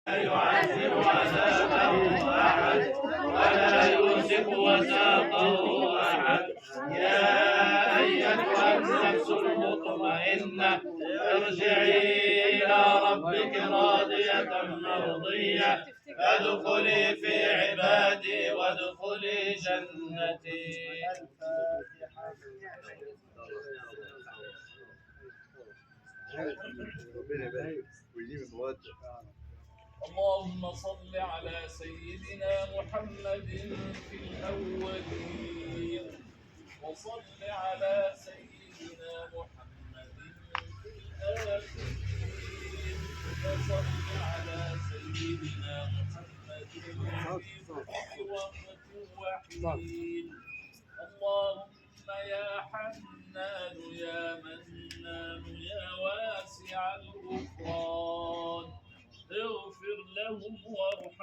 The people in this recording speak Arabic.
يعذب وثاقه أحد ولا يوثق وثاقه أحد. يا أيتها النفس المطمئنة ارجعي إلى ربك راضية مرضية فادخلي في عبادي وادخلي جنتي. اللهم صل على سيدنا محمد في الأولين وصل على سيدنا محمد في الآخرين وصل على سيدنا محمد في كل وقت وحين. اللهم يا حنان يا منان يا واسع الغفران اغفر لهم وارحمهم